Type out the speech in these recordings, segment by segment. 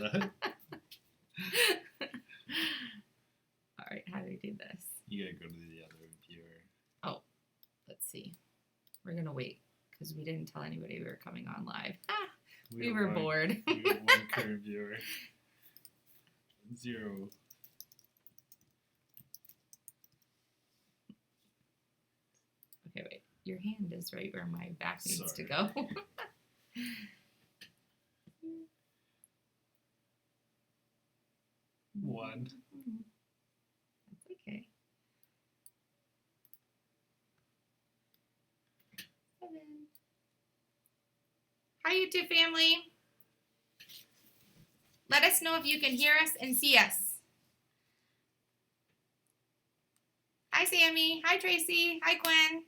All right, how do we do this? You gotta go to the other viewer. Oh, let's see. We're gonna wait because we didn't tell anybody we were coming on live. We were bored. We have one current viewer. 0. Okay, wait. Your hand is right where my back needs to Sorry. go. 1. That's okay. 7. Hi, YouTube family. Let us know if you can hear us and see us. Hi, Sammy. Hi, Tracy. Hi, Gwen.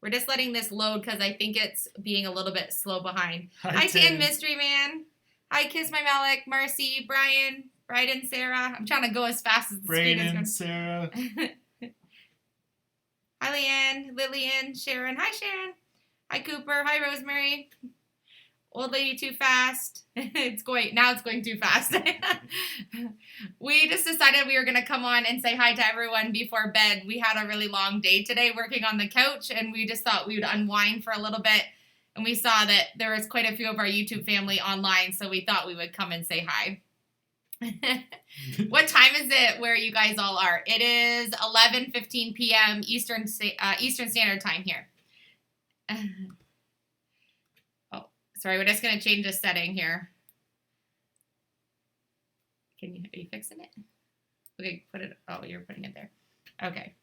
We're just letting this load because I think it's being a little bit slow behind. Hi, Tan Mystery Man. Hi, Kiss My Malik, Marcy, Brian, Bryden, Sarah. I'm trying to go as fast as the screen is going. Sarah. Hi, Leanne, Lillian, Sharon. Hi, Sharon. Hi, Cooper. Hi, Rosemary. Old lady too fast. It's going too fast. We just decided we were going to come on and say hi to everyone before bed. We had a really long day today working on the couch, and we just thought we would unwind for a little bit. And we saw that there was quite a few of our YouTube family online, so we thought we would come and say hi. What time is it where you guys all are? It is 11:15 p.m. Eastern Standard Time here. Oh, sorry, we're just going to change the setting here. Are you fixing it? Okay, you're putting it there. Okay.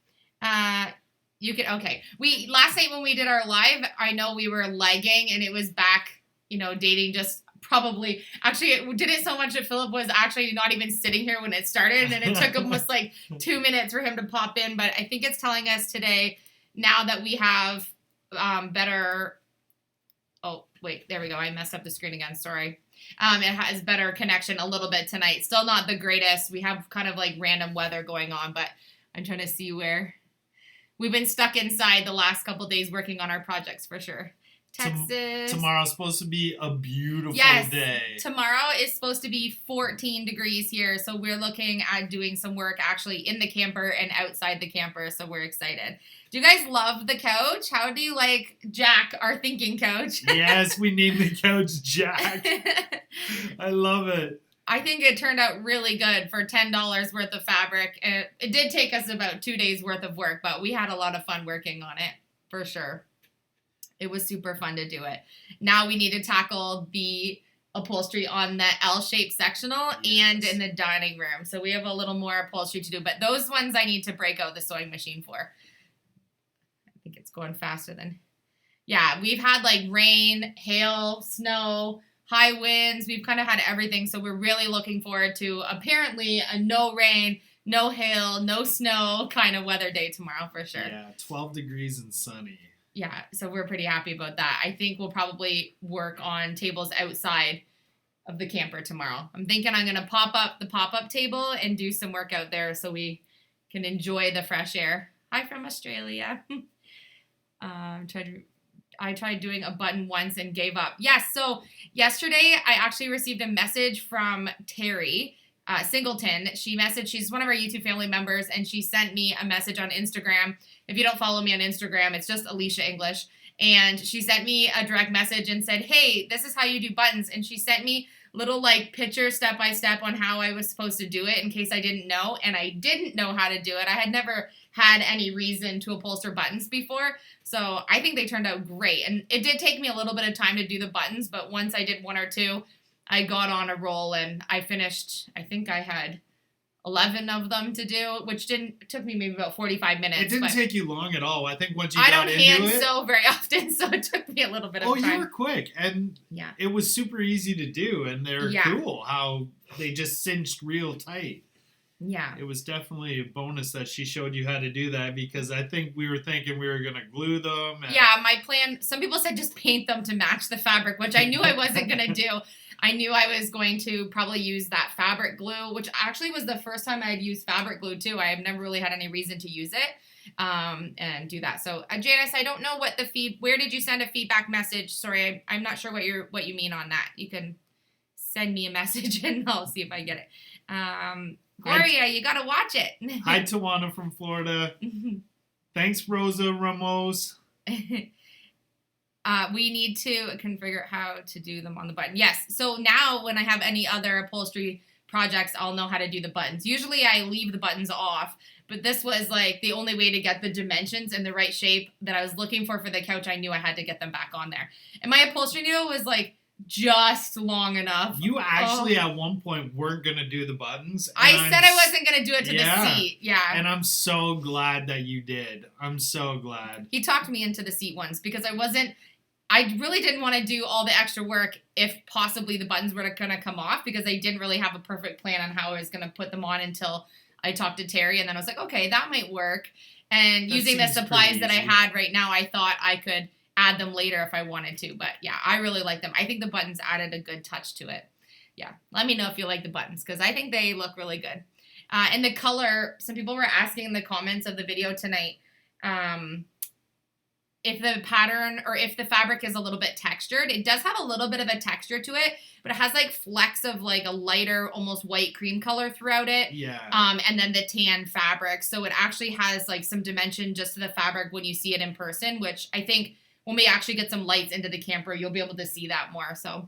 Okay. Last night when we did our live, I know we were lagging and it was back, dating just probably, actually it did it so much that Philip was actually not even sitting here when it started, and it took almost like 2 minutes for him to pop in, but I think it's telling us today, now that we have better, oh, wait, there we go. I messed up the screen again. Sorry. It has better connection a little bit tonight. Still not the greatest. We have kind of like random weather going on, but I'm trying to see where we've been stuck inside the last couple days working on our projects for sure. Texas. Tomorrow's supposed to be a beautiful day. Tomorrow is supposed to be 14 degrees here, so we're looking at doing some work actually in the camper and outside the camper, so we're excited. Do you guys love the couch? How do you like Jack, our thinking couch? Yes, we named the couch Jack. I love it. I think it turned out really good for $10 worth of fabric. It did take us about 2 days worth of work, but we had a lot of fun working on it, for sure. It was super fun to do it. Now we need to tackle the upholstery on the L-shaped sectional and in the dining room. So we have a little more upholstery to do, but those ones I need to break out the sewing machine for. I think it's going faster than... Yeah, we've had like rain, hail, snow, high winds. We've kind of had everything. So we're really looking forward to apparently a no rain, no hail, no snow kind of weather day tomorrow for sure. Yeah, 12 degrees and sunny. Yeah, so we're pretty happy about that. I think we'll probably work on tables outside of the camper tomorrow. I'm thinking I'm going to pop up the pop-up table and do some work out there so we can enjoy the fresh air. Hi from Australia. I tried doing a button once and gave up. Yes, so yesterday I actually received a message from Terry Singleton. She's one of our YouTube family members, and she sent me a message on Instagram. If you don't follow me on Instagram, it's just Alicia English. And she sent me a direct message and said, hey, this is how you do buttons. And she sent me little like picture step by step on how I was supposed to do it in case I didn't know. And I didn't know how to do it. I had never had any reason to upholster buttons before. So I think they turned out great. And it did take me a little bit of time to do the buttons, but once I did 1 or 2, I got on a roll and I finished, I think I had 11 of them to do, which took me maybe about 45 minutes. It didn't take you long at all. I think once you got into it... I don't hand sew very often, so it took me a little bit of time. Oh, you were quick, and it was super easy to do, and they're cool how they just cinched real tight. Yeah. It was definitely a bonus that she showed you how to do that, because I think we were thinking we were going to glue them. Yeah, my plan, some people said just paint them to match the fabric, which I knew I wasn't going to do. I knew I was going to probably use that fabric glue, which actually was the first time I had used fabric glue too. I have never really had any reason to use it. and do that. So Janice, I don't know what where did you send a feedback message? Sorry, I'm not sure what you mean on that. You can send me a message and I'll see if I get it. Gloria, you got to watch it. Hi, Tawana from Florida. Thanks, Rosa Ramos. We need to configure how to do them on the button. Yes. So now when I have any other upholstery projects, I'll know how to do the buttons. Usually I leave the buttons off, but this was like the only way to get the dimensions in the right shape that I was looking for the couch. I knew I had to get them back on there. And my upholstery needle was like just long enough. You actually at one point weren't going to do the buttons. I said I wasn't going to do it to the seat. Yeah. And I'm so glad that you did. I'm so glad. He talked me into the seat once because I really didn't want to do all the extra work if possibly the buttons were going to come off, because I didn't really have a perfect plan on how I was going to put them on until I talked to Terry. And then I was like, okay, that might work. And that using the supplies that I had right now, I thought I could add them later if I wanted to. But yeah, I really like them. I think the buttons added a good touch to it. Yeah, let me know if you like the buttons, because I think they look really good. And the color, some people were asking in the comments of the video tonight, if the pattern or if the fabric is a little bit textured. It does have a little bit of a texture to it, but it has like flecks of like a lighter, almost white cream color throughout it. Yeah. And then the tan fabric. So it actually has like some dimension just to the fabric when you see it in person, which I think when we actually get some lights into the camper, you'll be able to see that more. So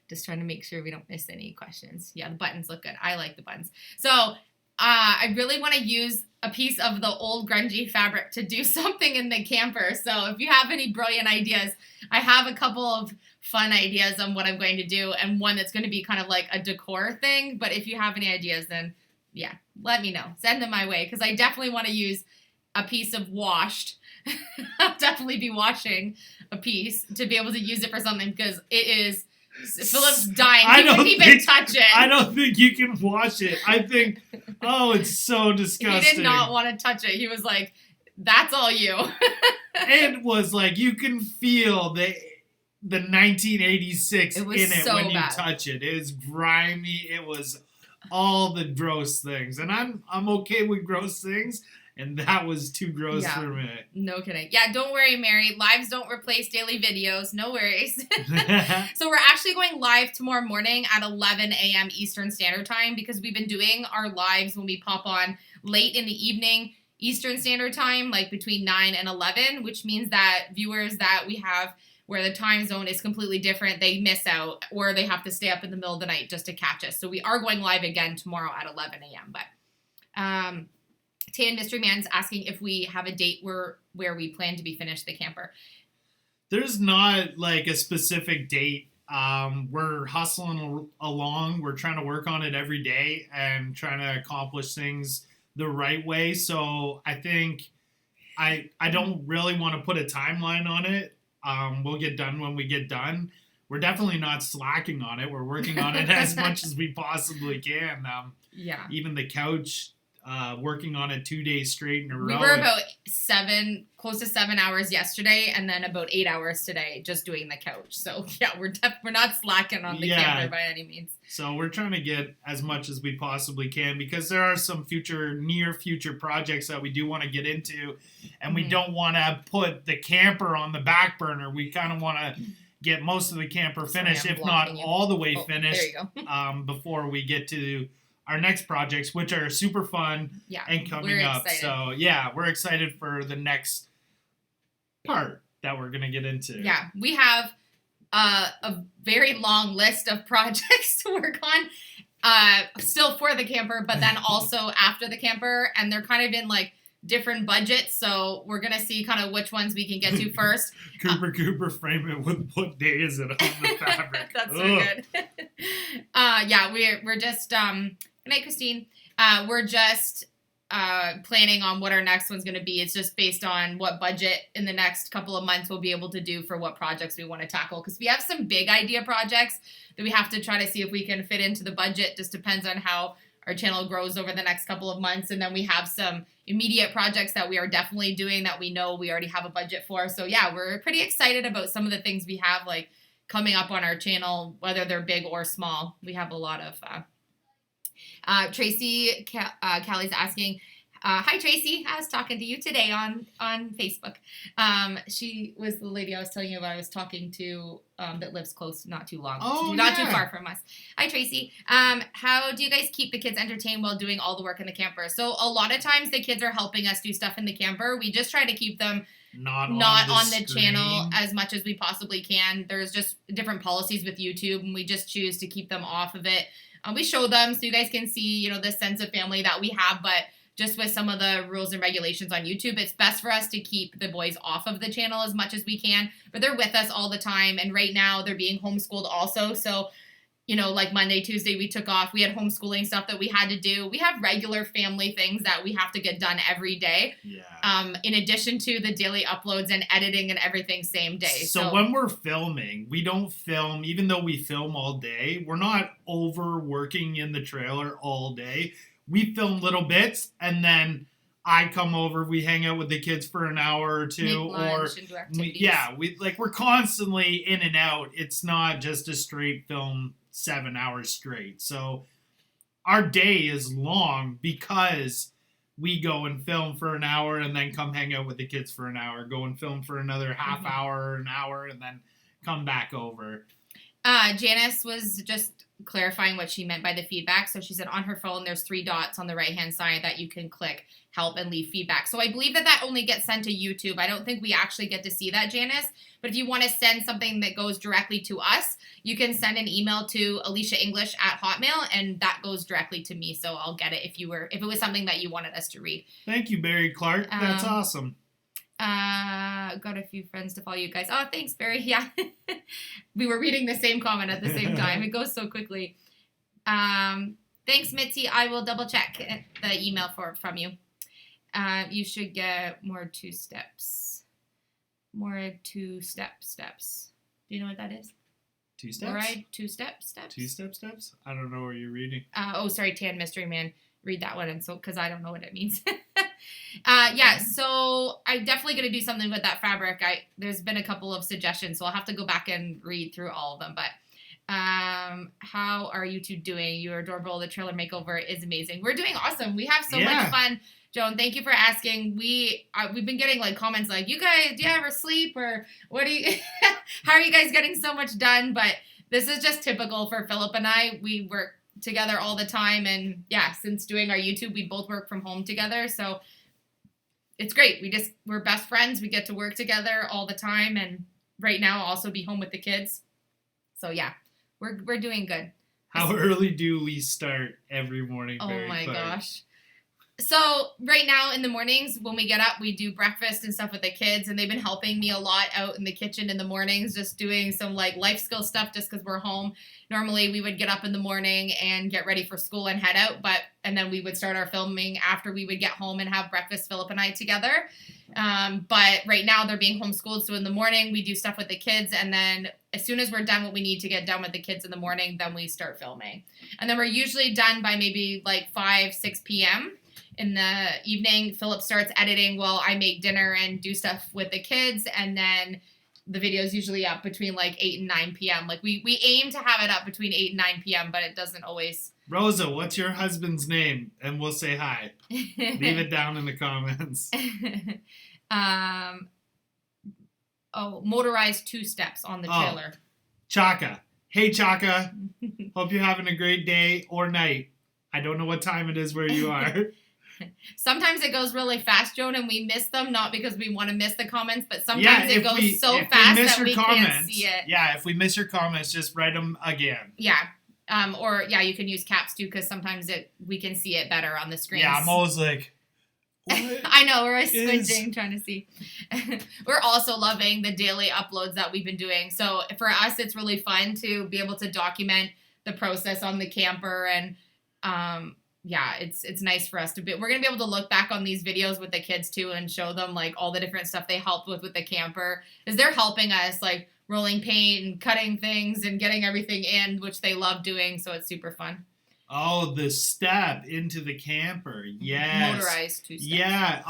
just trying to make sure we don't miss any questions. Yeah, the buttons look good. I like the buttons. So I really want to use a piece of the old grungy fabric to do something in the camper. So if you have any brilliant ideas, I have a couple of fun ideas on what I'm going to do, and one that's going to be kind of like a decor thing. But if you have any ideas, then yeah, let me know. Send them my way, because I definitely want to use a piece of washed. I'll definitely be washing a piece to be able to use it for something, because it is... Philip's dying. He couldn't even touch it. I don't think you can wash it. I think, it's so disgusting. He did not want to touch it. He was like, that's all you. It was like, you can feel the 1986 in it so when you bad. touch it. It is grimy. It was all the gross things. And I'm okay with gross things. And that was too gross for me. No kidding. Yeah, don't worry, Mary. Lives don't replace daily videos. No worries. So we're actually going live tomorrow morning at 11 a.m. Eastern Standard Time, because we've been doing our lives when we pop on late in the evening Eastern Standard Time, like between 9 and 11, which means that viewers that we have where the time zone is completely different, they miss out, or they have to stay up in the middle of the night just to catch us. So we are going live again tomorrow at 11 a.m. But Tan Mystery Man's asking if we have a date where we plan to be finished the camper. There's not like a specific date. We're hustling along. We're trying to work on it every day and trying to accomplish things the right way. So I think I don't really want to put a timeline on it. We'll get done when we get done. We're definitely not slacking on it. We're working on it as much as we possibly can. Yeah. Even the couch, working on it 2 days straight in a row. We were about close to 7 hours yesterday, and then about 8 hours today just doing the couch. So yeah, we're not slacking on the camper by any means. So we're trying to get as much as we possibly can, because there are some near future projects that we do want to get into, and we don't want to put the camper on the back burner. We kind of want to get most of the camper finished, if not all the way finished, there you go. before we get to our next projects, which are super fun and coming up. Excited. So yeah, we're excited for the next part that we're going to get into. Yeah, we have a very long list of projects to work on, still for the camper, but then also after the camper, and they're kind of in like different budgets, so we're gonna see kind of which ones we can get to first. Cooper, frame it with what day is it on the fabric? That's so good. Yeah, we're just good night, Christine. We're just planning on what our next one's gonna be. It's just based on what budget in the next couple of months we'll be able to do for what projects we want to tackle, because we have some big idea projects that we have to try to see if we can fit into the budget. Just depends on how our channel grows over the next couple of months. And then we have some immediate projects that we are definitely doing that we know we already have a budget for. So yeah, we're pretty excited about some of the things we have like coming up on our channel, whether they're big or small. We have a lot of Tracy Callie's asking, Hi Tracy, I was talking to you today on Facebook. She was the lady I was telling you about. I was talking to that lives close, not too far from us. Hi Tracy. How do you guys keep the kids entertained while doing all the work in the camper? So a lot of times the kids are helping us do stuff in the camper. We just try to keep them not on the channel as much as we possibly can. There's just different policies with YouTube, and we just choose to keep them off of it. We show them so you guys can see, the sense of family that we have, but just with some of the rules and regulations on YouTube, it's best for us to keep the boys off of the channel as much as we can. But they're with us all the time, and right now they're being homeschooled also. So, like Monday, Tuesday, we took off. We had homeschooling stuff that we had to do. We have regular family things that we have to get done every day. Yeah. In addition to the daily uploads and editing and everything same day. So when we're filming, we don't film, even though we film all day, we're not overworking in the trailer all day. We film little bits, and then I come over. We hang out with the kids for an hour or two, make lunch and do activities. we're constantly in and out. It's not just a straight film 7 hours straight. So our day is long because we go and film for an hour and then come hang out with the kids for an hour. Go and film for another half hour, an hour, and then come back over. Janice was just clarifying what she meant by the feedback. So she said on her phone, there's 3 dots on the right-hand side that you can click help and leave feedback. So I believe that only gets sent to YouTube. I don't think we actually get to see that, Janice. But if you want to send something that goes directly to us, you can send an email to AliciaEnglish@Hotmail, and that goes directly to me. So I'll get it if it was something that you wanted us to read. Thank you, Barry Clark. That's awesome. Got a few friends to follow you guys. Oh, thanks, Barry. Yeah. We were reading the same comment at the same time. It goes so quickly. Thanks, Mitzi. I will double check the email from you. You should get more 2-steps. More 2-step steps. Do you know what that is? 2 steps? Right? 2-step steps? 2-step steps? I don't know what you're reading. Sorry, Tan Mystery Man. Read that one, and so because I don't know what it means. So I'm definitely gonna do something with that fabric. There's been a couple of suggestions, so I'll have to go back and read through all of them. But how are you two doing? You're adorable. The trailer makeover is amazing. We're doing awesome. We have so much fun. Joan, thank you for asking. We've been getting like comments like, "You guys, do you ever sleep or what do you? How are you guys getting so much done?" But this is just typical for Philip and I. We work together all the time, and since doing our YouTube, we both work from home together, so it's great. We're best friends. We get to work together all the time, and right now also be home with the kids. So we're doing good. How early do we start every morning? Oh my gosh. So right now in the mornings when we get up, we do breakfast and stuff with the kids, and they've been helping me a lot out in the kitchen in the mornings, just doing some like life skill stuff just because we're home. Normally we would get up in the morning and get ready for school and head out, and then we would start our filming after we would get home and have breakfast, Philip and I together. But right now they're being homeschooled, so in the morning we do stuff with the kids, and then as soon as we're done what we need to get done with the kids in the morning, then we start filming. And then we're usually done by maybe like 5-6 p.m. In the evening. Philip starts editing while I make dinner and do stuff with the kids, and then the video is usually up between like 8 and 9 p.m. Like we aim to have it up between 8 and 9 p.m., but it doesn't always. Rosa, what's your husband's name? And we'll say hi. Leave it down in the comments. Motorized 2 steps on the trailer. Chaka. Hey, Chaka. Hope you're having a great day or night. I don't know what time it is where you are. Sometimes it goes really fast, Joan, and we miss them, not because we want to miss the comments, but sometimes it goes so fast that we can't see it. Yeah, if we miss your comments, just write them again. Yeah. You can use caps too, because sometimes we can see it better on the screen. Yeah, I'm always like, I know, we're squinting trying to see. We're also loving the daily uploads that we've been doing. So for us, it's really fun to be able to document the process on the camper, and it's nice for us to be. We're gonna be able to look back on these videos with the kids too and show them like all the different stuff they helped with the camper, because they're helping us like rolling paint and cutting things and getting everything in, which they love doing. So it's super fun. Oh, the step into the camper. Yes. Motorized 2 steps. Yeah.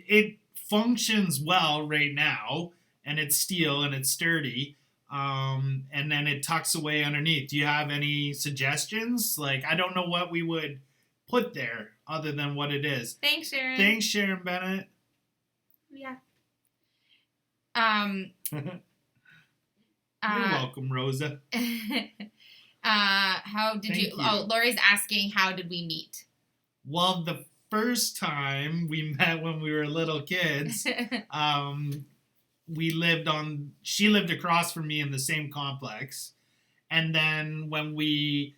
It functions well right now, and it's steel and it's sturdy. And then it tucks away underneath. Do you have any suggestions? Like, I don't know what we would put there other than what it is. Thanks, Sharon. Thanks, Sharon Bennett. Yeah. You're welcome, Rosa. How did Thank you? you. Oh, Lori's asking, how did we meet? Well, the first time we met when we were little kids, she lived across from me in the same complex. And then when we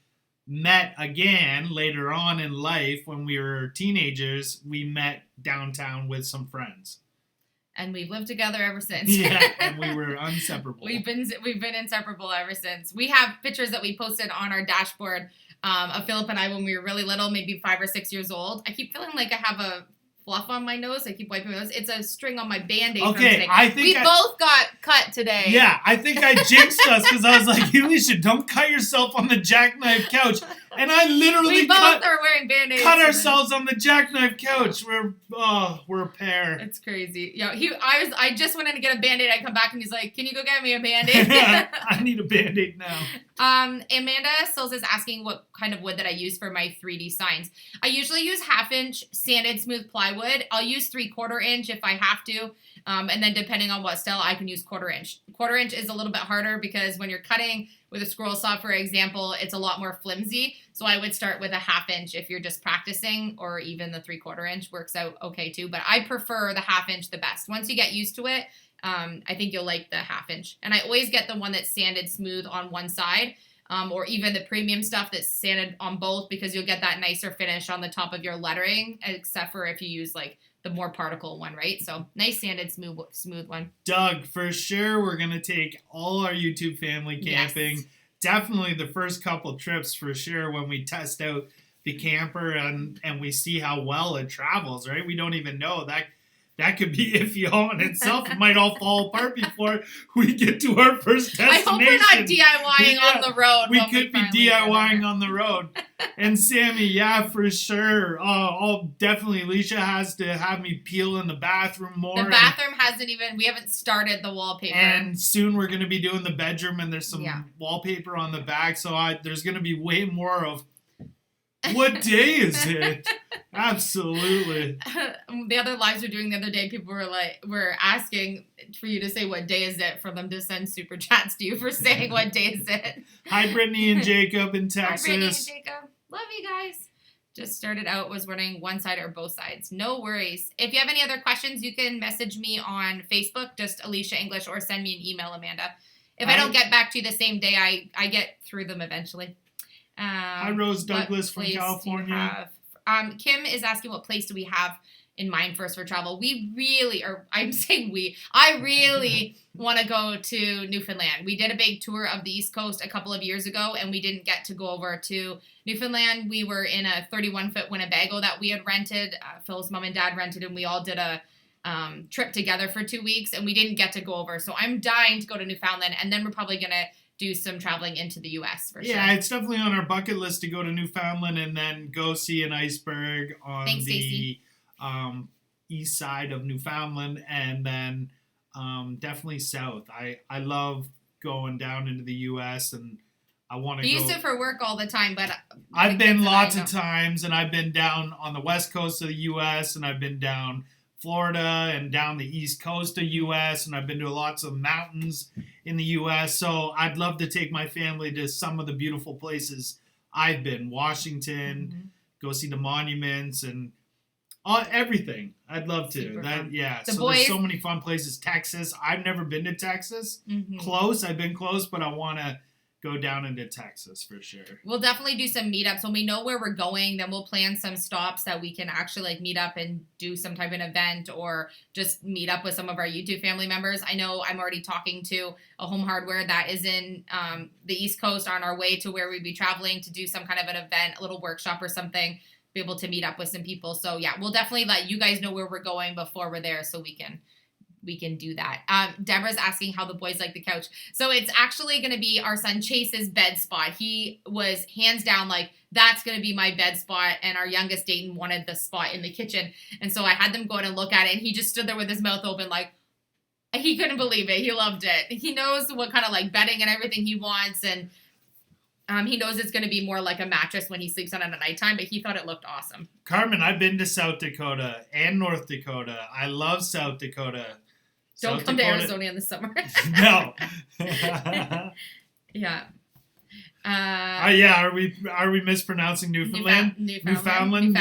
met again later on in life, when we were teenagers, we met downtown with some friends. And we've lived together ever since. Yeah, and we were inseparable. We've been inseparable ever since. We have pictures that we posted on our dashboard of Philip and I when we were really little, maybe 5 or 6 years old. I keep feeling like I have a fluff on my nose. I keep wiping my nose. It's a string on my Band-Aid from today. I think we both got cut today. Yeah, I think I jinxed us because I was like, Alicia, don't cut yourself on the jackknife couch. And I literally we both are wearing Band-Aids. cut ourselves on the jackknife couch. We're a pair. It's crazy. Yeah, I just went in to get a Band-Aid. I come back and he's like, can you go get me a Band-Aid? I need a Band-Aid now. Amanda Sills is asking what kind of wood that I use for my 3D signs. I usually use 1/2 inch sanded smooth plywood. I'll use 3/4 inch if I have to. And then depending on what style, I can use 1/4 inch. 1/4 inch is a little bit harder because when you're cutting with a scroll saw, for example, it's a lot more flimsy. So I would start with a 1/2 inch if you're just practicing, or even the 3/4 inch works out okay too. But I prefer the 1/2 inch the best. Once you get used to it, I think you'll like the 1/2 inch. And I always get the one that's sanded smooth on one side. Or even the premium stuff that's sanded on both, because you'll get that nicer finish on the top of your lettering, except for if you use like the more particle one, right? So nice sanded smooth one. Doug, for sure we're gonna take all our YouTube family camping. Yes. Definitely the first couple trips for sure, when we test out the camper and we see how well it travels, right? We don't even know that could be iffy all in itself. It might all fall apart before we get to our first destination. I hope we're not DIYing on the road. We could be DIYing on the road. And Sammy, yeah, for sure. I'll definitely, Alicia has to have me peel in the bathroom more. The bathroom we haven't started the wallpaper. And soon we're going to be doing the bedroom, and there's some wallpaper on the back. So there's going to be way more of, what day is it? Absolutely. The other lives we're doing the other day, people were asking for you to say what day is it, for them to send super chats to you for saying what day is it. Hi, Brittany and Jacob in Texas. Hi, Brittany and Jacob. Love you guys. Just started out, was running one side or both sides. No worries. If you have any other questions, you can message me on Facebook, just Alicia English, or send me an email, Amanda. If I don't get back to you the same day, I get through them eventually. Hi, Rose Douglas from California. Kim is asking, what place do we have in mind for us for travel? I really want to go to Newfoundland. We did a big tour of the East Coast a couple of years ago, and we didn't get to go over to Newfoundland. We were in a 31-foot Winnebago that we had rented. Phil's mom and dad rented, and we all did a trip together for 2 weeks, and we didn't get to go over. So I'm dying to go to Newfoundland, and then we're probably going to do some traveling into the U.S. for sure. Yeah, it's definitely on our bucket list to go to Newfoundland and then go see an iceberg on the east side of Newfoundland, and then definitely south. I love going down into the U.S. and I want to go. We use it for work all the time, but I've been lots of times, and I've been down on the west coast of the U.S. and I've been down Florida and down the east coast of U.S. and I've been to lots of mountains in the U.S. So I'd love to take my family to some of the beautiful places I've been. Washington, go see the monuments and everything. I'd love to. Super fun. There's so many fun places. Texas. I've never been to Texas. Close. I've been close, but I want to go down into Texas for sure. We'll definitely do some meetups. When we know where we're going, then we'll plan some stops that we can actually meet up and do some type of event, or just meet up with some of our YouTube family members. I know I'm already talking to a Home Hardware that is in the East Coast on our way to where we'd be traveling to do some kind of an event, a little workshop or something, be able to meet up with some people. So yeah, we'll definitely let you guys know where we're going before we're there, so we can do that. Deborah's asking how the boys like the couch. So it's actually going to be our son Chase's bed spot. He was hands down like, that's going to be my bed spot. And our youngest Dayton wanted the spot in the kitchen. And so I had them go in and look at it. And he just stood there with his mouth open like, he couldn't believe it. He loved it. He knows what kind of like bedding and everything he wants. And He knows it's going to be more like a mattress when he sleeps on it at nighttime, but he thought it looked awesome. Carmen, I've been to South Dakota and North Dakota. I love South Dakota. Don't South come Dakota- to Arizona in the summer. No. Yeah. Yeah. Are we mispronouncing Newfoundland? Newfoundland.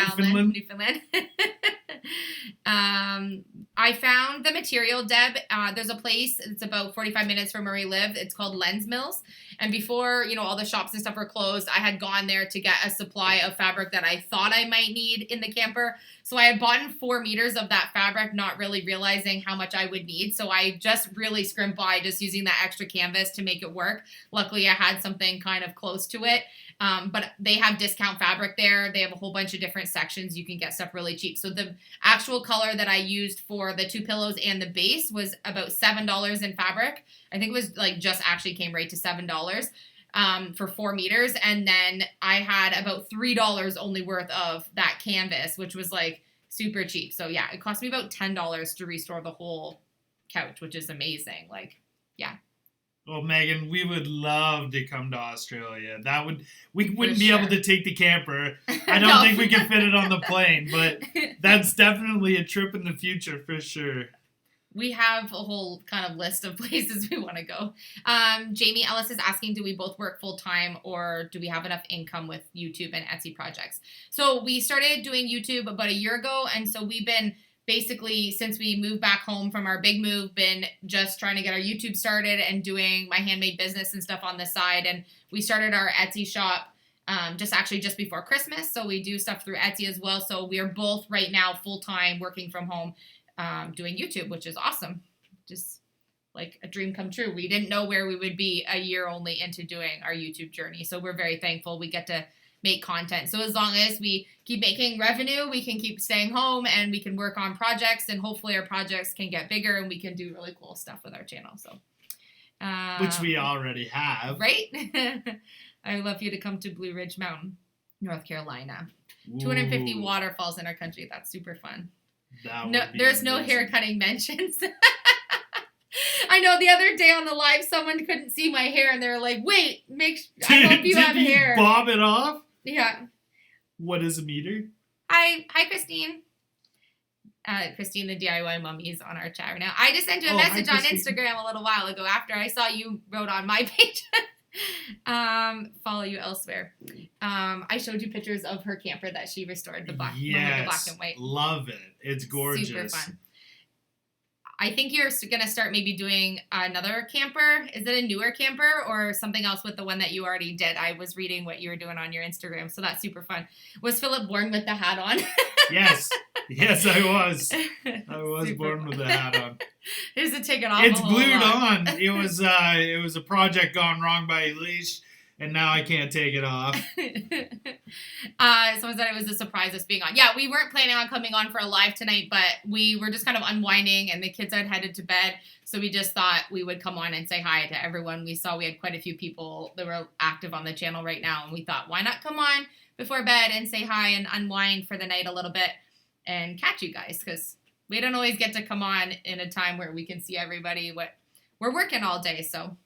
I found the material, Deb. There's a place. It's about 45 minutes from where we live. It's called Lens Mills. And before, all the shops and stuff were closed, I had gone there to get a supply of fabric that I thought I might need in the camper. So I had bought 4 meters of that fabric, not really realizing how much I would need. So I just really scrimped by just using that extra canvas to make it work. Luckily, I had something kind of close to it. But they have discount fabric there. They have a whole bunch of different sections. You can get stuff really cheap. So the actual color that I used for the 2 pillows and the base was about $7 in fabric. I think it was just actually came right to $7 for 4 meters. And then I had about $3 only worth of that canvas, which was super cheap. So yeah, it cost me about $10 to restore the whole couch, which is amazing. Yeah. Well, Megan, we would love to come to Australia. We wouldn't be sure. able to take the camper. I don't No. think we can fit it on the plane, but that's definitely a trip in the future for sure. We have a whole kind of list of places we want to go. Jamie Ellis is asking, do we both work full time or do we have enough income with YouTube and Etsy projects? So we started doing YouTube about a year ago. And so we've been basically, since we moved back home from our big move, been just trying to get our YouTube started and doing my handmade business and stuff on the side. And we started our Etsy shop just before Christmas. So we do stuff through Etsy as well. So we are both right now full-time working from home doing YouTube, which is awesome. Just like a dream come true. We didn't know where we would be a year only into doing our YouTube journey. So we're very thankful we get to make content. So as long as we keep making revenue, we can keep staying home and we can work on projects, and hopefully our projects can get bigger and we can do really cool stuff with our channel. So Which we already have. Right? I would love you to come to Blue Ridge Mountain, North Carolina. 250 Ooh, waterfalls in our country. That's super fun. that No, would be there's no amazing. hair cutting mentions. I know the other day on the live, someone couldn't see my hair and they were like, wait, I hope you Did have you hair. bob it off? Yeah. What is a meter? Hi, Christine. Christine, the DIY mummy, is on our chat right now. I just sent you a Oh, hi, message on Christine. Instagram a little while ago after I saw you wrote on my page. Follow you elsewhere. I showed you pictures of her camper that she restored, the black, one with the black and white. Love it. It's gorgeous. Super fun. I think you're going to start maybe doing another camper. Is it a newer camper or something else with the one that you already did? I was reading what you were doing on your Instagram, so that's super fun. Was Philip born with the hat on? Yes. Yes, I was. I was Super born fun. with a hat on. Here's to take it off. It's a whole glued lot. on. It was a project gone wrong by Elise, and now I can't take it off. Someone said it was a surprise us being on. Yeah, we weren't planning on coming on for a live tonight, but we were just kind of unwinding and the kids had headed to bed. So we just thought we would come on and say hi to everyone. We saw we had quite a few people that were active on the channel right now. And we thought, why not come on before bed and say hi and unwind for the night a little bit and catch you guys? Because we don't always get to come on in a time where we can see everybody. We're working all day, so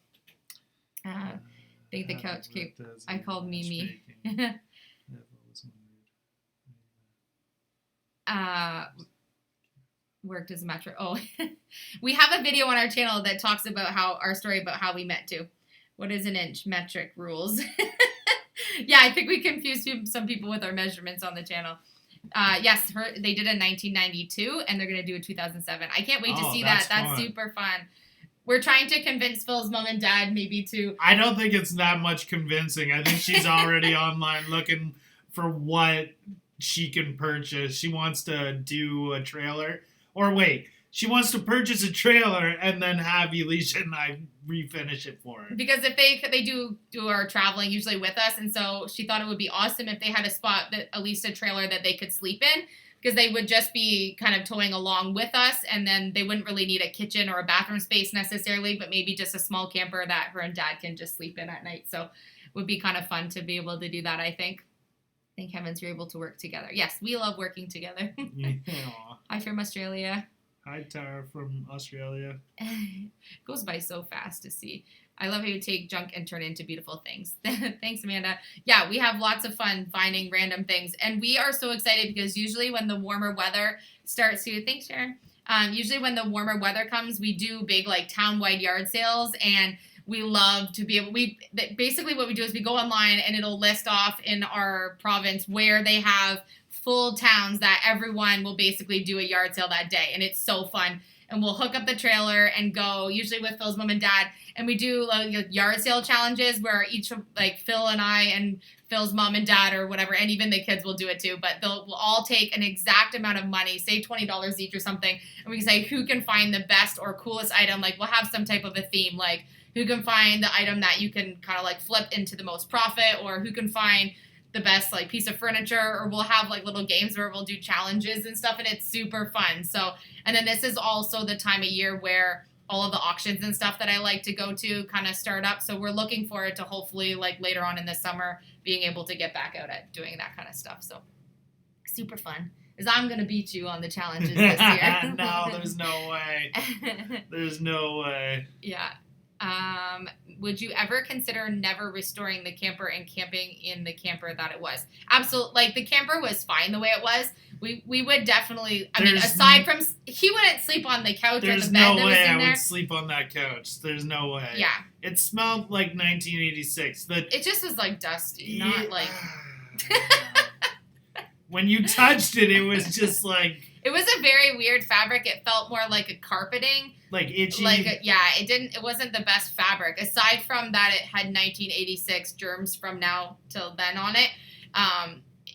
think the couch came. I called Mimi. Worked as a metro. Oh, we have a video on our channel that talks about our story about how we met too. What is an inch? Metric rules. Yeah, I think we confused some people with our measurements on the channel. Yes, they did in 1992, and they're going to do a 2007. I can't wait to see that. That's fun. super fun. We're trying to convince Phil's mom and dad maybe to. I don't think it's that much convincing. I think she's already online looking for what she can purchase. She wants to do a trailer. Or wait, she wants to purchase a trailer and then have Elisha and I refinish it for her. Because if they do our traveling usually with us, and so she thought it would be awesome if they had a spot, that at least a trailer that they could sleep in, because they would just be kind of towing along with us, and then they wouldn't really need a kitchen or a bathroom space necessarily, but maybe just a small camper that her and dad can just sleep in at night. So it would be kind of fun to be able to do that, I think. Thank heavens you're able to work together. Yes, we love working together. Yeah. Hi from Australia. Hi, Tara from Australia. It goes by so fast to see. I love how you take junk and turn it into beautiful things. Thanks, Amanda. Yeah, we have lots of fun finding random things. And we are so excited because usually when the warmer weather starts to, thanks, Sharon. Usually when the warmer weather comes, we do big like town-wide yard sales, and we love to be able, basically what we do is we go online and it'll list off in our province where they have full towns that everyone will basically do a yard sale that day. And it's so fun. And we'll hook up the trailer and go, usually with Phil's mom and dad. And we do like yard sale challenges where each of like Phil and I and Phil's mom and dad or whatever, and even the kids will do it too. But we'll all take an exact amount of money, say $20 each or something, and we can say who can find the best or coolest item. Like we'll have some type of a theme, like who can find the item that you can kind of like flip into the most profit, or who can find the best like piece of furniture, or we'll have like little games where we'll do challenges and stuff, and it's super fun. So, and then this is also the time of year where all of the auctions and stuff that I like to go to kind of start up. So we're looking forward to hopefully like later on in the summer being able to get back out at doing that kind of stuff. So super fun. Because I'm going to beat you on the challenges this year. No, there's no way. There's no way. Yeah. Would you ever consider never restoring the camper and camping in the camper that it was? Absolutely. Like the camper was fine the way it was. We would definitely. I mean, aside from he wouldn't sleep on the couch or the bed that was in there. There's no way I would sleep on that couch. There's no way. Yeah. It smelled like 1986. It just was like dusty, not like. When you touched it, it was just like. It was a very weird fabric. It felt more like a carpeting. Like itchy. It wasn't the best fabric. Aside from that, it had 1986 germs from now till then on it.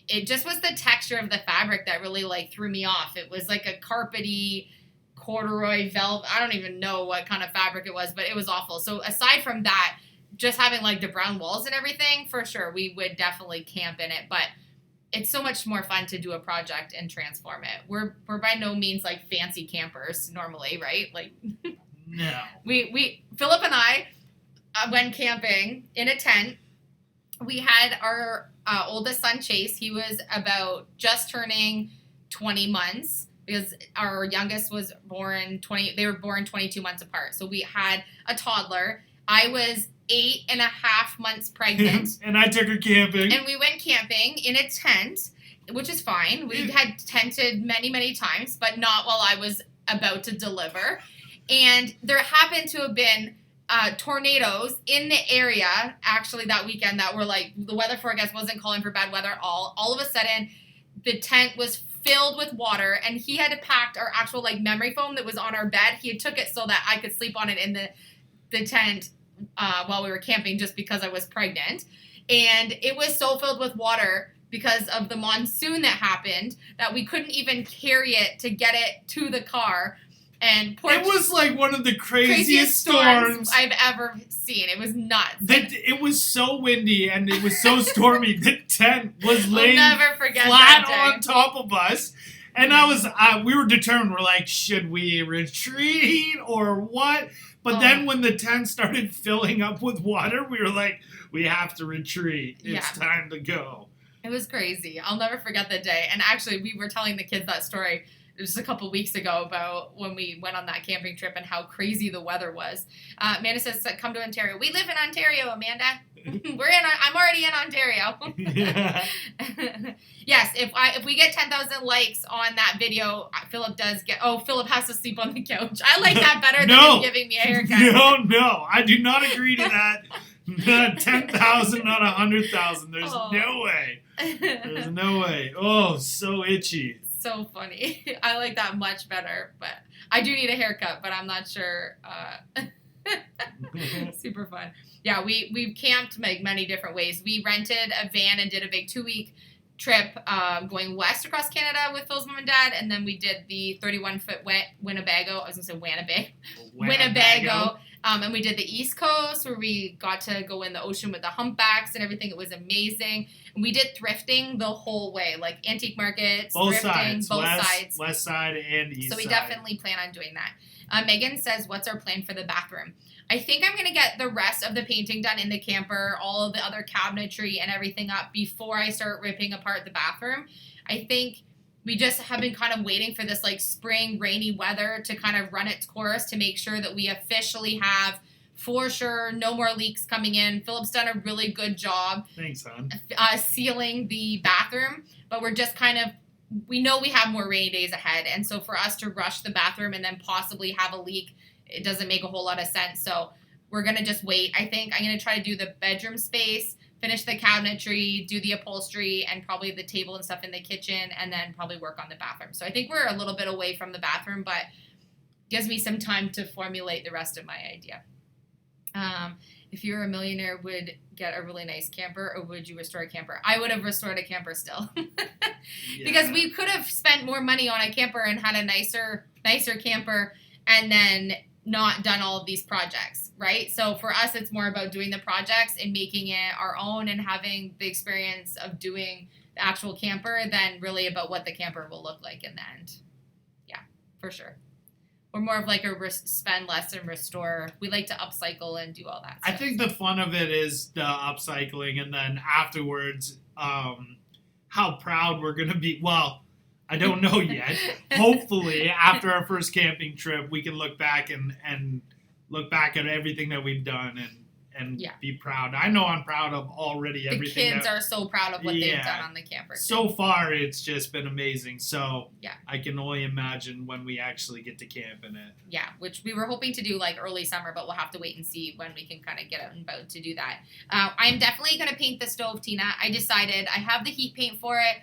It just was the texture of the fabric that really like threw me off. It was like a carpety, corduroy, velvet. I don't even know what kind of fabric it was, but it was awful. So aside from that, just having like the brown walls and everything, for sure, we would definitely camp in it. But it's so much more fun to do a project and transform it. We're by no means like fancy campers normally, right? Like no. We Philip and I went camping in a tent. We had our oldest son Chase. He was about just turning 20 months because our youngest was born 20. They were born 22 months apart. So we had a toddler. I was 8.5 months pregnant. And I took her camping. And we went camping in a tent, which is fine. We had tented many, many times, but not while I was about to deliver. And there happened to have been tornadoes in the area, actually, that weekend that were like, the weather forecast wasn't calling for bad weather at all. All of a sudden, the tent was filled with water, and he had packed our actual like memory foam that was on our bed. He had took it so that I could sleep on it in the tent while we were camping just because I was pregnant. And it was so filled with water because of the monsoon that happened that we couldn't even carry it to get it to the car. And it was like one of the craziest storms I've ever seen. It was nuts. It was so windy and it was so stormy. The tent was laying flat on top of us. And we were determined. We're like, should we retreat or what? But then when the tent started filling up with water, we were like, we have to retreat. It's time to go. It was crazy. I'll never forget that day. And actually, we were telling the kids that story just a couple weeks ago about when we went on that camping trip and how crazy the weather was. Amanda says, come to Ontario. We live in Ontario, Amanda. I'm already in Ontario. Yeah. Yes, if we get 10,000 likes on that video, Philip has to sleep on the couch. I like that better than him giving me a haircut. No, I do not agree to that. Not 10,000, not 100,000. There's no way. There's no way. Oh, so itchy. So funny. I like that much better, but I do need a haircut, but I'm not sure. Super fun. Yeah, we've camped like many different ways. We rented a van and did a big 2-week trip going west across Canada with Phil's mom and dad, and then we did the 31-foot Winnebago. I was going to say Winnebago. And we did the East Coast where we got to go in the ocean with the humpbacks and everything. It was amazing. And we did thrifting the whole way, like antique markets, both thrifting, sides. West side and east side. So we definitely plan on doing that. Megan says, what's our plan for the bathroom? I think I'm going to get the rest of the painting done in the camper, all of the other cabinetry and everything up before I start ripping apart the bathroom. I think we just have been kind of waiting for this like spring rainy weather to kind of run its course to make sure that we officially have for sure. No more leaks coming in. Philip's done a really good job Thanks, hon. sealing the bathroom, but we're just kind of, we know we have more rainy days ahead, and so for us to rush the bathroom and then possibly have a leak, it doesn't make a whole lot of sense. So we're going to just wait. I think I'm going to try to do the bedroom space, finish the cabinetry, do the upholstery, and probably the table and stuff in the kitchen, and then probably work on the bathroom. So I think we're a little bit away from the bathroom, but gives me some time to formulate the rest of my idea. If you were a millionaire, would get a really nice camper, or would you restore a camper? I would have restored a camper still. Because we could have spent more money on a camper and had a nicer camper and then not done all of these projects, right? So for us, it's more about doing the projects and making it our own and having the experience of doing the actual camper than really about what the camper will look like in the end. Yeah, for sure. We're more of like a spend less and restore. We like to upcycle and do all that stuff. I think the fun of it is the upcycling, and then afterwards, how proud we're going to be. Well, I don't know yet. Hopefully, after our first camping trip, we can look back and look back at everything that we've done and be proud. I know I'm proud of already everything. The kids are so proud of what they've done on the camper. So far, it's just been amazing. So yeah. I can only imagine when we actually get to camp in it. Yeah, which we were hoping to do like early summer, but we'll have to wait and see when we can kind of get out and about to do that. I'm definitely going to paint the stove, Tina. I decided I have the heat paint for it.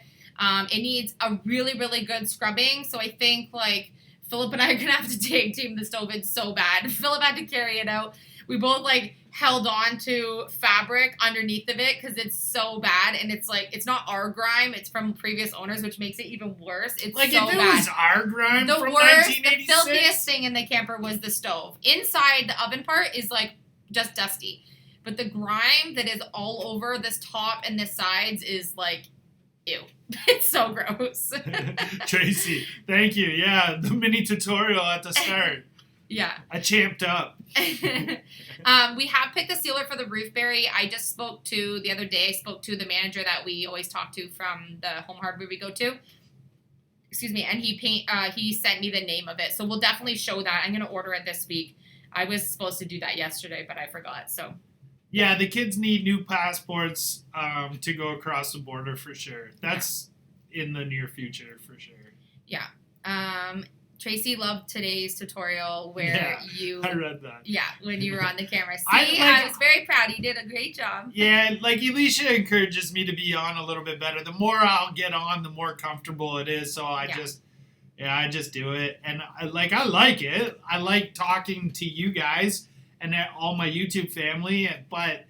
It needs a really, really good scrubbing. So I think like Philip and I are going to have to tag team the stove. It's so bad. Philip had to carry it out. We both like held on to fabric underneath of it because it's so bad, and it's like it's not our grime, it's from previous owners, which makes it even worse. It's like so if it bad. Was our grime the from worst, 1986? The filthiest thing in the camper was the stove. Inside the oven part is like just dusty, but the grime that is all over this top and the sides is like ew. It's so gross. Tracy, thank you. Yeah, the mini tutorial at the start. Yeah. I champed up. We have picked a sealer for the Roofberry. The other day, I spoke to the manager that we always talk to from the home hardware we go to. Excuse me. And he sent me the name of it. So we'll definitely show that. I'm going to order it this week. I was supposed to do that yesterday, but I forgot. So. Yeah, the kids need new passports to go across the border for sure. That's in the near future for sure. Yeah. Tracy loved today's tutorial where I read that. Yeah, when you were on the camera. I was very proud. You did a great job. Yeah, like Alicia encourages me to be on a little bit better. The more I'll get on, the more comfortable it is. So I just do it. And I like it. I like talking to you guys and all my YouTube family. But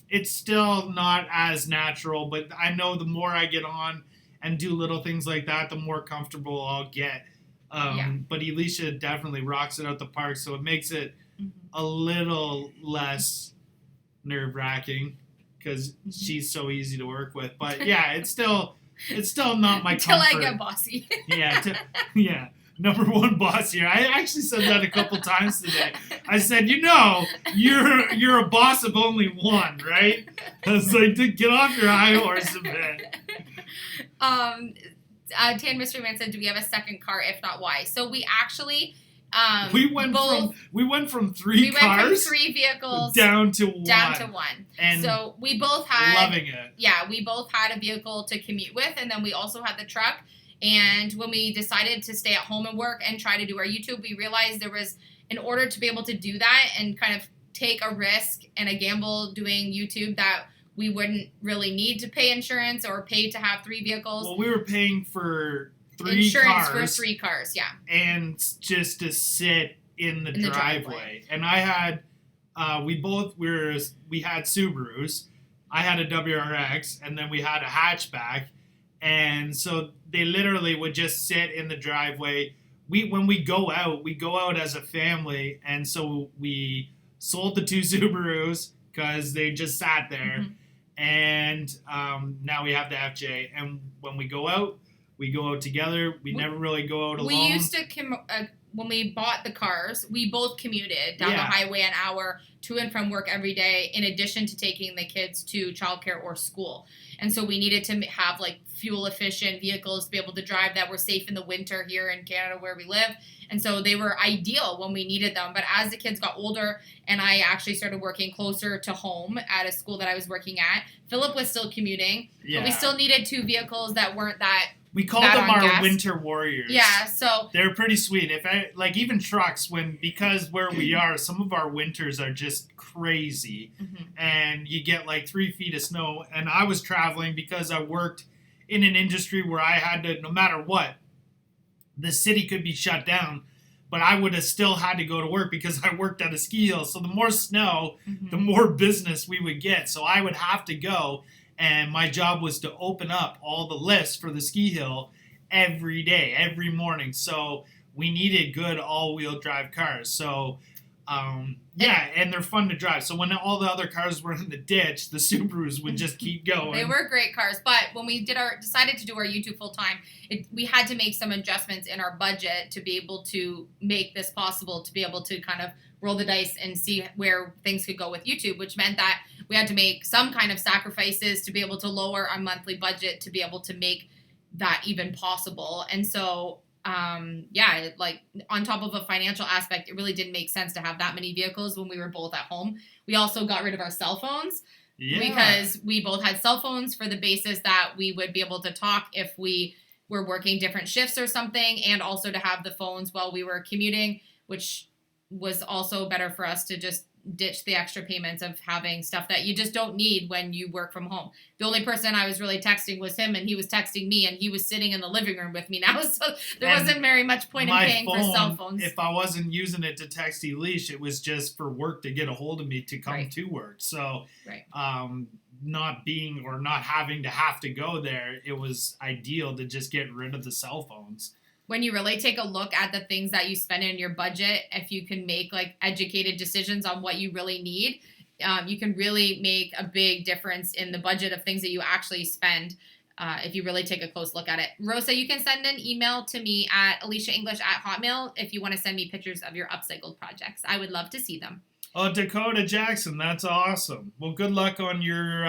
it's still not as natural. But I know the more I get on and do little things like that, the more comfortable I'll get. But Alicia definitely rocks it out the park, so it makes it a little less nerve-wracking because she's so easy to work with. But yeah, it's still not my Until comfort. I get bossy. Yeah. Number one boss here. I actually said that a couple times today. I said, you're a boss of only one, right? I was like, get off your high horse a bit. Tan Mystery Man said, do we have a second car? If not, why? So we actually we went from three vehicles down to one. And so we both had loving it. Yeah, we both had a vehicle to commute with, and then we also had the truck. And when we decided to stay at home and work and try to do our YouTube, we realized there was, in order to be able to do that and kind of take a risk and a gamble doing YouTube, that we wouldn't really need to pay insurance or pay to have three vehicles. Well, we were paying for insurance for three cars, yeah. And just to sit in the driveway. And I had, we had Subarus. I had a WRX, and then we had a hatchback. And so they literally would just sit in the driveway. When we go out as a family. And so we sold the two Subarus because they just sat there. Mm-hmm. And now we have the FJ. And when we go out together. We never really go out alone. We used to when we bought the cars, we both commuted down the highway an hour to and from work every day, in addition to taking the kids to childcare or school. And so we needed to have like fuel efficient vehicles to be able to drive that were safe in the winter here in Canada where we live. And so they were ideal when we needed them. But as the kids got older and I actually started working closer to home at a school that I was working at, Philip was still commuting. But we still needed 2 vehicles that weren't that. We called them our winter warriors. Yeah, so they're pretty sweet. Even trucks, because where we are, some of our winters are just crazy, and you get like 3 feet of snow. And I was traveling because I worked in an industry where I had to, no matter what, the city could be shut down, but I would have still had to go to work because I worked at a ski hill. So the more snow, the more business we would get. So I would have to go. And my job was to open up all the lists for the ski hill every day, every morning. So we needed good all-wheel drive cars. So, and they're fun to drive. So when all the other cars were in the ditch, the Subarus would just keep going. They were great cars. But when we decided to do our YouTube full-time, we had to make some adjustments in our budget to be able to make this possible, to be able to kind of roll the dice and see where things could go with YouTube, which meant that we had to make some kind of sacrifices to be able to lower our monthly budget to be able to make that even possible. And so, on top of a financial aspect, it really didn't make sense to have that many vehicles when we were both at home. We also got rid of our cell phones because we both had cell phones for the basis that we would be able to talk if we were working different shifts or something, and also to have the phones while we were commuting, which was also better for us to just ditch the extra payments of having stuff that you just don't need when you work from home. The only person I was really texting was him, and he was texting me, and he was sitting in the living room with me now, so there wasn't very much point in paying for cell phones. If I wasn't using it to text Elish, it was just for work to get a hold of me to come to work. So not having to go there, it was ideal to just get rid of the cell phones. When you really take a look at the things that you spend in your budget, if you can make like educated decisions on what you really need, you can really make a big difference in the budget of things that you actually spend if you really take a close look at it. Rosa, you can send an email to me at AliciaEnglish@hotmail if you want to send me pictures of your upcycled projects. I would love to see them. Oh, Dakota Jackson, that's awesome. Well, good luck on your...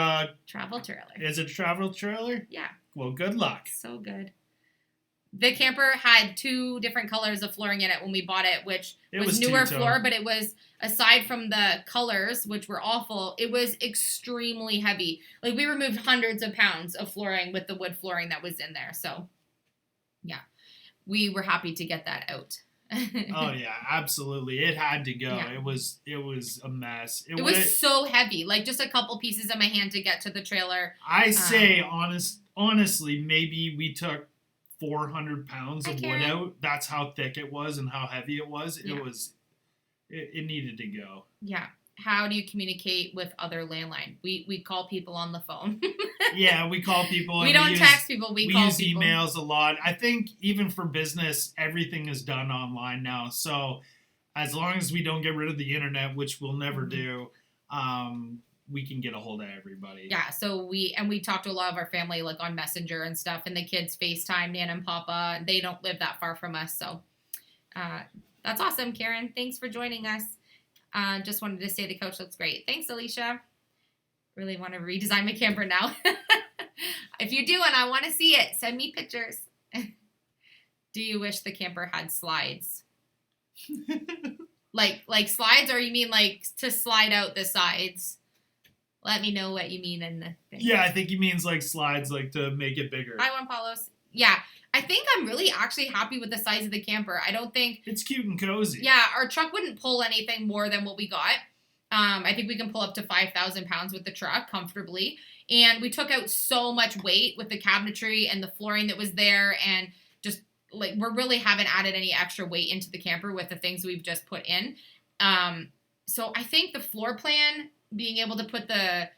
travel trailer. Is it a travel trailer? Yeah. Well, good luck. So good. The camper had 2 different colors of flooring in it when we bought it, which was newer floor, but it was, aside from the colors, which were awful, it was extremely heavy. Like, we removed hundreds of pounds of flooring with the wood flooring that was in there. So, yeah, we were happy to get that out. Oh, yeah, absolutely. It had to go. Yeah. It was a mess. It was so heavy, like just a couple pieces in my hand to get to the trailer. I say, honestly, maybe we took 400 pounds of wood out. That's how thick it was and how heavy it was. It needed to go. Yeah. How do you communicate with other landline? We call people on the phone. Yeah, we call people. We don't text people. We call people. We use emails a lot. I think even for business, everything is done online now. So as long as we don't get rid of the internet, which we'll never do, we can get a hold of everybody. Yeah, so we talk to a lot of our family like on Messenger and stuff, and the kids FaceTime Nan and Papa. They don't live that far from us, so that's awesome, Karen. Thanks for joining us. Just wanted to say the coach looks great. Thanks, Alicia. Really want to redesign my camper now. If you do and I want to see it, send me pictures. Do you wish the camper had slides? like slides, or you mean like to slide out the sides? Let me know what you mean in the thing. Yeah, I think he means like slides, like to make it bigger. Hi, Juan Paulos. Yeah, I think I'm really actually happy with the size of the camper. I don't think... It's cute and cozy. Yeah, our truck wouldn't pull anything more than what we got. I think we can pull up to 5,000 pounds with the truck comfortably. And we took out so much weight with the cabinetry and the flooring that was there. And just, like, we really haven't added any extra weight into the camper with the things we've just put in. So I think the floor plan... being able to put the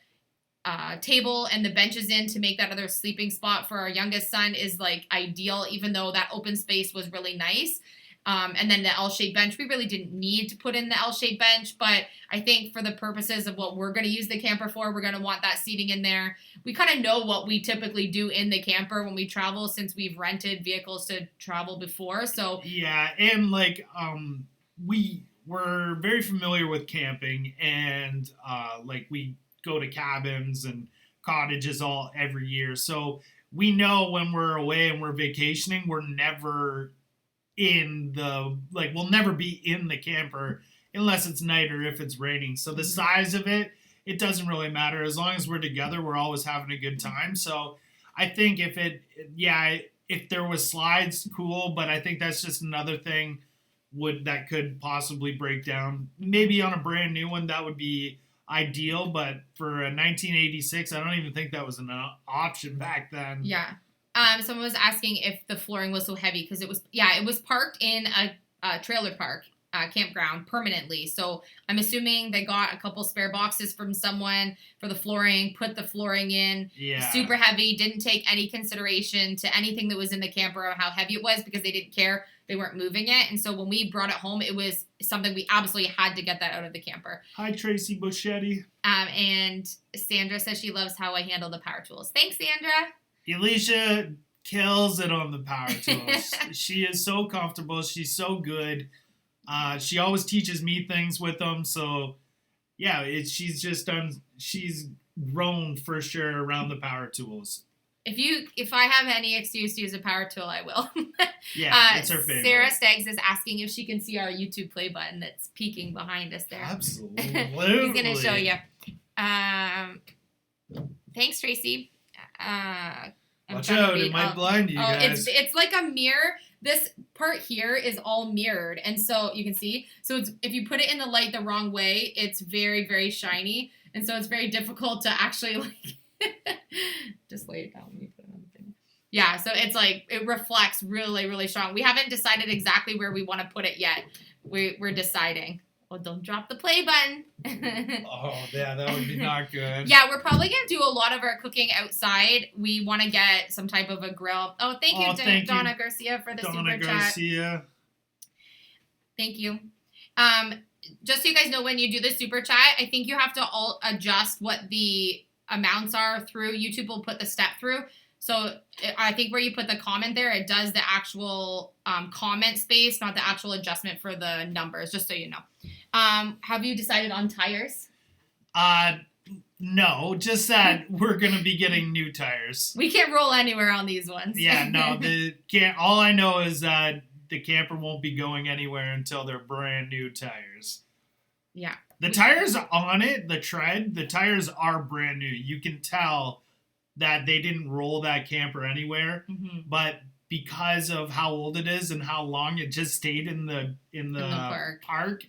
table and the benches in to make that other sleeping spot for our youngest son is like ideal, even though that open space was really nice. And then the L-shaped bench, we really didn't need to put in the L-shaped bench, but I think for the purposes of what we're going to use the camper for, we're going to want that seating in there. We kind of know what we typically do in the camper when we travel, since we've rented vehicles to travel before. So yeah, and like we're very familiar with camping, and like we go to cabins and cottages every year, so we know when we're away and we're vacationing, we're never we'll never be in the camper unless it's night or if it's raining. So the size of it doesn't really matter. As long as we're together, we're always having a good time. So I think if there was slides, cool, but I think that's just another thing that could possibly break down. Maybe on a brand new one, that would be ideal, but for a 1986, I don't even think that was an option back then. Yeah. Someone was asking if the flooring was so heavy, because it was parked in a trailer park campground permanently. So I'm assuming they got a couple spare boxes from someone for the flooring, put the flooring in. Yeah. Super heavy, didn't take any consideration to anything that was in the camper or how heavy it was, because they didn't care. They weren't moving it. And so when we brought it home, it was something we absolutely had to get that out of the camper. Hi, Tracy Buschetti. And Sandra says she loves how I handle the power tools. Thanks, Sandra. Alicia kills it on the power tools. She is so comfortable. She's so good. She always teaches me things with them. So, yeah, she's grown for sure around the power tools. If I have any excuse to use a power tool, I will. Yeah, it's her favorite. Sarah Staggs is asking if she can see our YouTube play button that's peeking behind us there. Absolutely. He's going to show you. Thanks, Tracy. Watch out, it might blind you guys. It's like a mirror. This part here is all mirrored, and so you can see. So if you put it in the light the wrong way, it's very, very shiny, and so it's very difficult to actually just lay it down when you put it on the thing. Yeah, so it's like it reflects really, really strong. We haven't decided exactly where we want to put it yet. We're deciding. Well, don't drop the play button. Oh, yeah, that would be not good. Yeah, we're probably going to do a lot of our cooking outside. We want to get some type of a grill. Oh, thank you, Donna Garcia, for the super chat. Thank you. Just so you guys know, when you do the super chat, I think you have to adjust what the amounts are through. YouTube will put the step through. So I think where you put the comment there, it does the actual comment space, not the actual adjustment for the numbers, just so you know. Have you decided on tires? No, just that we're going to be getting new tires. We can't roll anywhere on these ones. Yeah, no, all I know is that the camper won't be going anywhere until they're brand new tires. Yeah. The tires on it, the tread, the tires are brand new. You can tell that they didn't roll that camper anywhere, but because of how old it is and how long it just stayed in the park,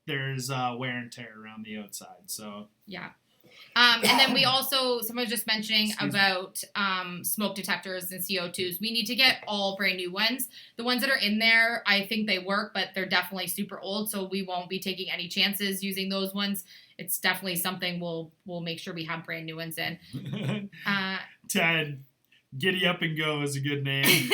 there's wear and tear around the outside. So yeah. And then we also, someone was just mentioning about smoke detectors and CO2s. We need to get all brand new ones. The ones that are in there, I think they work, but they're definitely super old, so we won't be taking any chances using those ones. It's definitely something we'll make sure we have brand new ones in. Ted, Giddy Up and Go is a good name.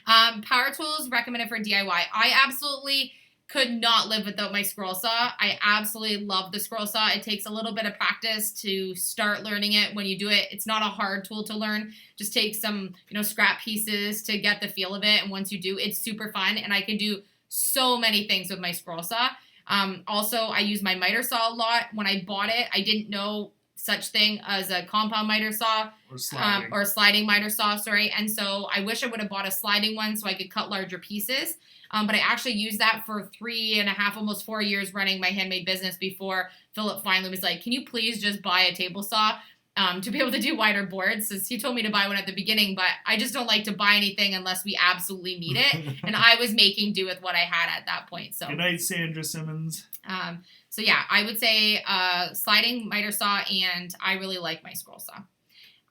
Power tools recommended for DIY. I absolutely could not live without my scroll saw. I absolutely love the scroll saw. It takes a little bit of practice to start learning it. When you do it, it's not a hard tool to learn. Just take some, scrap pieces to get the feel of it. And once you do, it's super fun. And I can do so many things with my scroll saw. Also, I use my miter saw a lot. When I bought it, I didn't know such thing as a compound miter saw or sliding miter saw, sorry. And so I wish I would have bought a sliding one so I could cut larger pieces. But I actually used that for 3.5, almost 4 years running my handmade business before Philip finally was like, can you please just buy a table saw to be able to do wider boards? Since he told me to buy one at the beginning, but I just don't like to buy anything unless we absolutely need it. And I was making do with what I had at that point. So good night, Sandra Simmons. So yeah, I would say sliding miter saw, and I really like my scroll saw.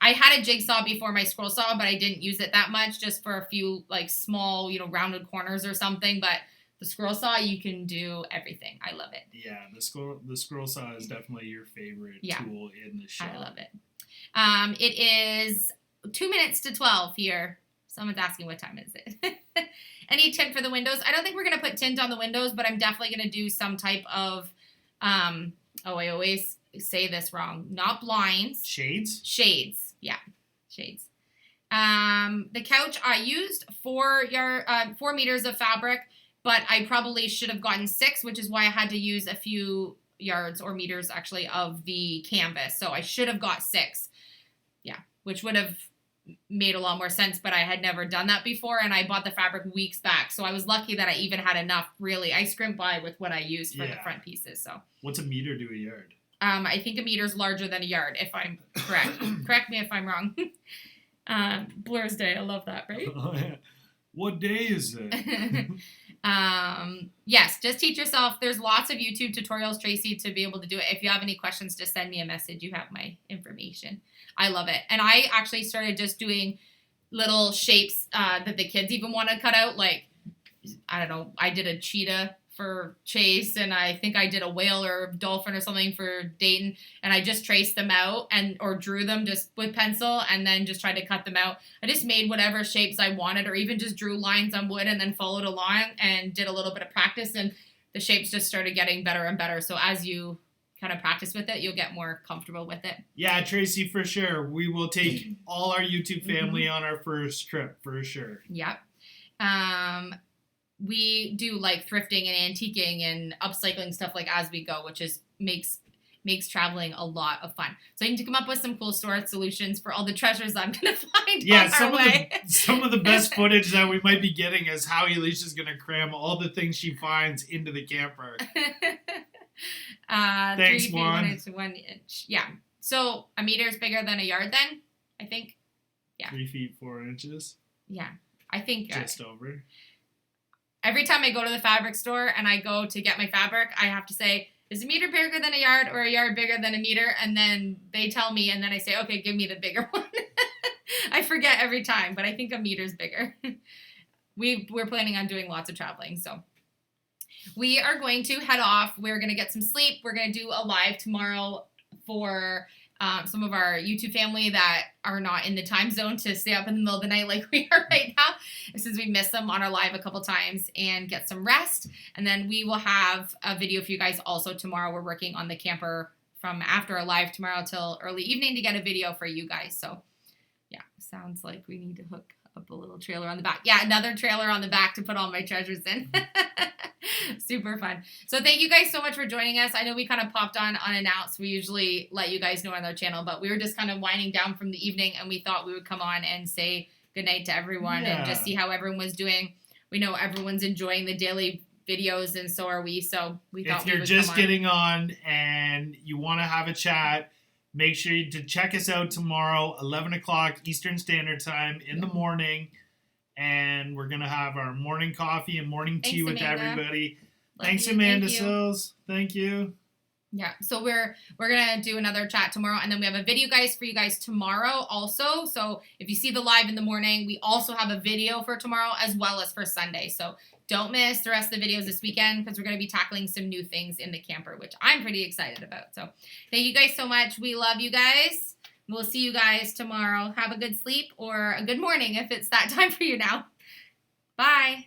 I had a jigsaw before my scroll saw, but I didn't use it that much, just for a few small, rounded corners or something. But the scroll saw, you can do everything. I love it. Yeah, the scroll saw is definitely your favorite tool in the show. I love it. It is 2 minutes to 12 here. Someone's asking what time is it. any tint for the windows. I don't think we're going to put tint on the windows, but I'm definitely going to do some type of, I always say this wrong. Not blinds. Shades? Shades. Yeah. Shades. The couch, I used 4 meters of fabric, but I probably should have gotten 6, which is why I had to use a few yards or meters actually of the canvas. So I should have got 6. Yeah, which would have made a lot more sense, but I had never done that before, and I bought the fabric weeks back. So I was lucky that I even had enough, really. I scrimped by with what I used for the front pieces. So what's a meter to a yard? I think a meter's larger than a yard, if I'm correct. Correct me if I'm wrong. Blur's Day, I love that, right? Oh, yeah. What day is it? Yes, just teach yourself. There's lots of YouTube tutorials, Tracy, to be able to do it. If you have any questions, just send me a message. You have my information. I love it. And I actually started just doing little shapes that the kids even want to cut out. Like, I don't know, I did a cheetah for Chase, and I think I did a whale or dolphin or something for Dayton, and I just traced them out or drew them just with pencil and then just tried to cut them out. I just made whatever shapes I wanted, or even just drew lines on wood and then followed along and did a little bit of practice, and the shapes just started getting better and better. So as you kind of practice with it, you'll get more comfortable with it. Yeah, Tracy, for sure. We will take all our YouTube family on our first trip, for sure. Yep. We do like thrifting and antiquing and upcycling stuff like as we go, which is makes traveling a lot of fun. So I need to come up with some cool storage solutions for all the treasures I'm gonna find. Yeah, on our way. some of the best footage that we might be getting is how Alicia's gonna cram all the things she finds into the camper. Thanks, 3 feet, Juan. 1 inch to 1 inch. Yeah. So a meter is bigger than a yard then, I think. Yeah. 3 feet 4 inches. Yeah. I think Just over. every time I go to the fabric store and I go to get my fabric, I have to say, is a meter bigger than a yard or a yard bigger than a meter? And then they tell me, and then I say, okay, give me the bigger one. I forget every time, but I think a meter's bigger. We're planning on doing lots of traveling, so we are going to head off. We're going to get some sleep. We're going to do a live tomorrow for some of our YouTube family that are not in the time zone to stay up in the middle of the night like we are right now, since we missed them on our live a couple times, and get some rest. And then we will have a video for you guys also tomorrow. We're working on the camper from after our live tomorrow till early evening to get a video for you guys. So yeah, sounds like we need to hook up a little trailer on the back. Yeah, another trailer on the back to put all my treasures in. Super fun. So thank you guys so much for joining us. I know we kind of popped on unannounced. We usually let you guys know on our channel, but we were just kind of winding down from the evening, and we thought we would come on and say goodnight to everyone and just see how everyone was doing. We know everyone's enjoying the daily videos, and so are we. So we thought if you're just getting on and you want to have a chat, make sure to check us out tomorrow, 11 o'clock Eastern Standard Time in the morning. And we're going to have our morning coffee and morning tea with everybody. Thanks, Amanda Sills. Thank you. Yeah, so we're gonna do another chat tomorrow, and then we have a video guys for you guys tomorrow also. So if you see the live in the morning, we also have a video for tomorrow as well as for Sunday. So don't miss the rest of the videos this weekend, because we're gonna be tackling some new things in the camper, which I'm pretty excited about. So thank you guys so much. We love you guys. We'll see you guys tomorrow. Have a good sleep or a good morning if it's that time for you now. Bye.